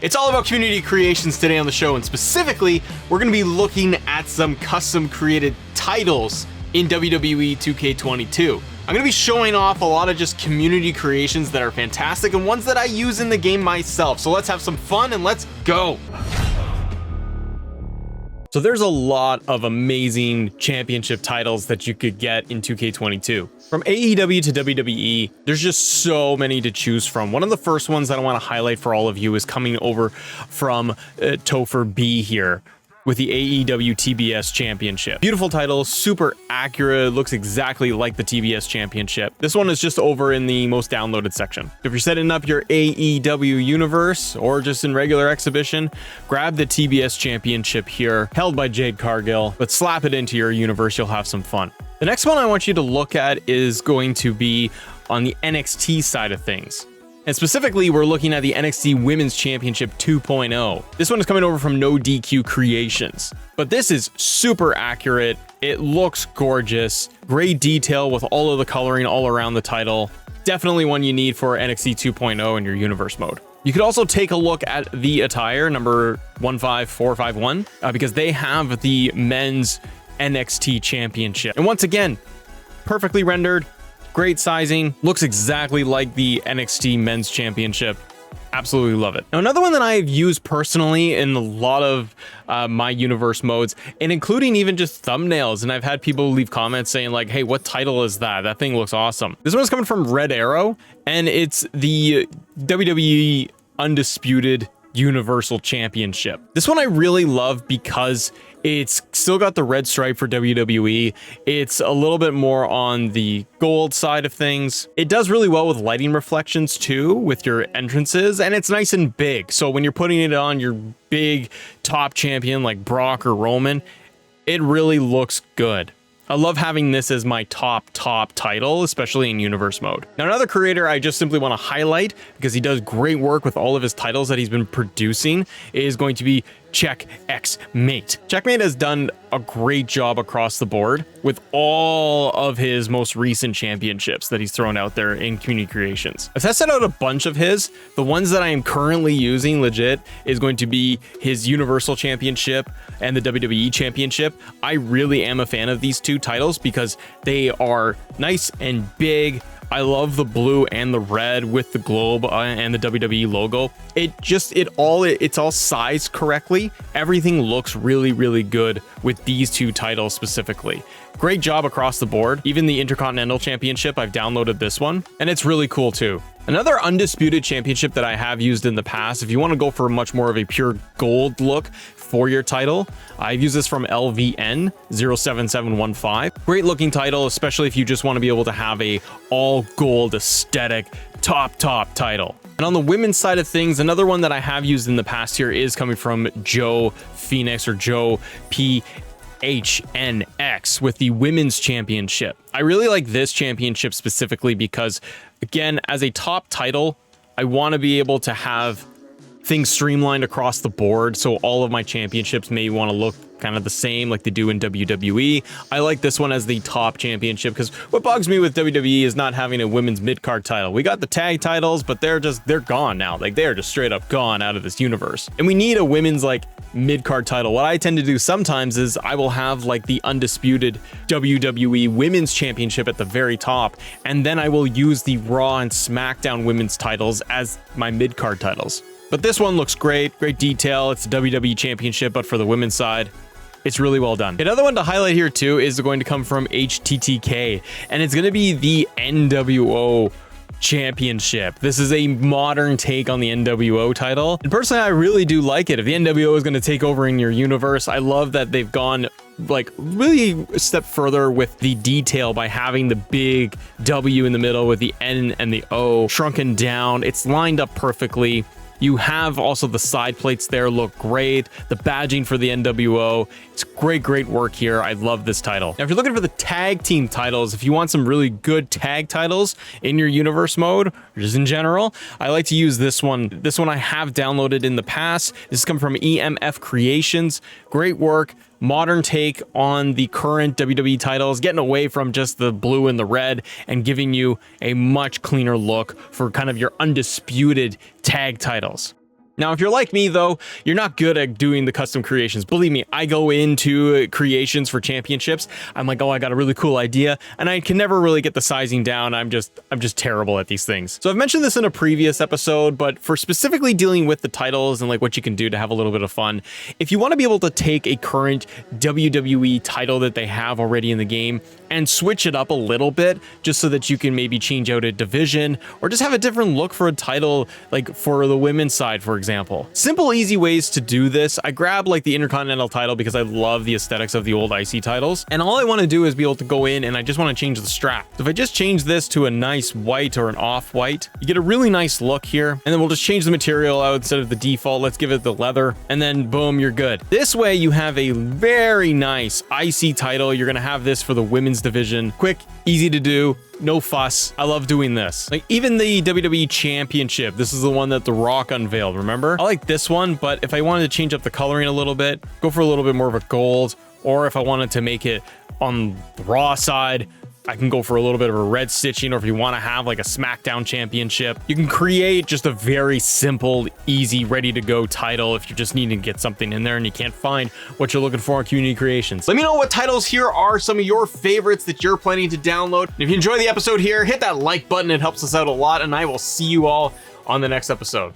It's all about community creations today on the show, and specifically, we're going to be looking at some custom created titles in WWE 2K22. I'm going to be showing off a lot of just community creations that are fantastic and ones that I use in the game myself. So let's have some fun and let's go. So there's a lot of amazing championship titles that you could get in 2K22. From AEW to WWE, there's just so many to choose from. One of the first ones that I want to highlight for all of you is coming over from Topher B here with the AEW TBS Championship. Beautiful title, super accurate, looks exactly like the TBS Championship. This one is just over in the most downloaded section. If you're setting up your AEW universe or just in regular exhibition, grab the TBS Championship here, held by Jade Cargill, but slap it into your universe, you'll have some fun. The next one I want you to look at is going to be on the NXT side of things. And specifically, we're looking at the NXT Women's Championship 2.0. This one is coming over from No DQ Creations. But this is super accurate. It looks gorgeous. Great detail with all of the coloring all around the title. Definitely one you need for NXT 2.0 in your universe mode. You could also take a look at the attire, number 15451, because they have the men's NXT Championship. And once again, perfectly rendered. Great sizing, looks exactly like the NXT Men's Championship. Absolutely love it. Now, another one that I have used personally in a lot of my universe modes, and including even just thumbnails, and I've had people leave comments saying like, hey, what title is that? That thing looks awesome. This one's coming from Red Arrow, and it's the WWE Undisputed Universal Championship. This one I really love because it's still got the red stripe for WWE. It's a little bit more on the gold side of things. It does really well with lighting reflections too, with your entrances, and it's nice and big. So when you're putting it on your big top champion like Brock or Roman, it really looks good. I love having this as my top title, especially in universe mode. Now, another creator I just simply want to highlight because he does great work with all of his titles that he's been producing is going to be Checkmate. Checkmate has done a great job across the board with all of his most recent championships that he's thrown out there in community creations. I've tested out a bunch of his. The ones that I am currently using legit is going to be his Universal Championship and the WWE Championship. I really am a fan of these two titles because they are nice and big. I love the blue and the red with the globe and the WWE logo. It's all sized correctly. Everything looks really good with these two titles specifically. Great job across the board. Even the Intercontinental Championship, I've downloaded this one, and it's really cool too. Another Undisputed Championship that I have used in the past, if you want to go for much more of a pure gold look for your title, I've used this from LVN 07715. Great looking title, especially if you just want to be able to have a all gold aesthetic top title. And on the women's side of things, another one that I have used in the past here is coming from Joe Phoenix or Joe PHNX with the Women's Championship. I really like this championship specifically because, again, as a top title, I want to be able to have things streamlined across the board, so all of my championships may want to look kind of the same like they do in WWE. I like this one as the top championship because what bugs me with WWE is not having a women's mid-card title. We got the tag titles, but they're gone now. Like, they're just straight up gone out of this universe. And we need a women's like mid-card title. What I tend to do sometimes is I will have like the undisputed WWE Women's Championship at the very top, and then I will use the Raw and SmackDown women's titles as my mid-card titles. But this one looks great detail. It's the WWE Championship, but for the women's side. It's really well done. Another one to highlight here too is going to come from HTTK, and it's going to be the NWO Championship. This is a modern take on the NWO title, and personally I really do like it. If the NWO is going to take over in your universe, I love that they've gone like really a step further with the detail by having the big W in the middle with the N and the O shrunken down. It's lined up perfectly. You have also the side plates there, look great. The badging for the NWO, it's great work here. I love this title. Now, if you're looking for the tag team titles, if you want some really good tag titles in your universe mode, or just in general, I like to use this one. This one I have downloaded in the past. This has come from EMF Creations. Great work. Modern take on the current WWE titles, getting away from just the blue and the red and giving you a much cleaner look for kind of your undisputed tag titles. Now, if you're like me, though, you're not good at doing the custom creations. Believe me, I go into creations for championships. I'm like, oh, I got a really cool idea, and I can never really get the sizing down. I'm just terrible at these things. So I've mentioned this in a previous episode, but for specifically dealing with the titles and like what you can do to have a little bit of fun, if you want to be able to take a current WWE title that they have already in the game and switch it up a little bit, just so that you can maybe change out a division or just have a different look for a title, like for the women's side, for example. Simple, easy ways to do this. I grab like the Intercontinental title because I love the aesthetics of the old IC titles. And all I want to do is be able to go in and I just want to change the strap. So if I just change this to a nice white or an off-white, you get a really nice look here. And then we'll just change the material out instead of the default. Let's give it the leather, and then boom, you're good. This way you have a very nice IC title. You're going to have this for the women's division. Quick, easy to do. No fuss. I love doing this. Like even the WWE Championship, this is the one that The Rock unveiled, remember? I like this one, but if I wanted to change up the coloring a little bit, go for a little bit more of a gold, or if I wanted to make it on the Raw side, I can go for a little bit of a red stitching, or if you want to have like a SmackDown Championship, you can create just a very simple, easy, ready to go title if you're just needing to get something in there and you can't find what you're looking for on Community Creations. Let me know what titles here are some of your favorites that you're planning to download. And if you enjoy the episode here, hit that like button. It helps us out a lot, and I will see you all on the next episode.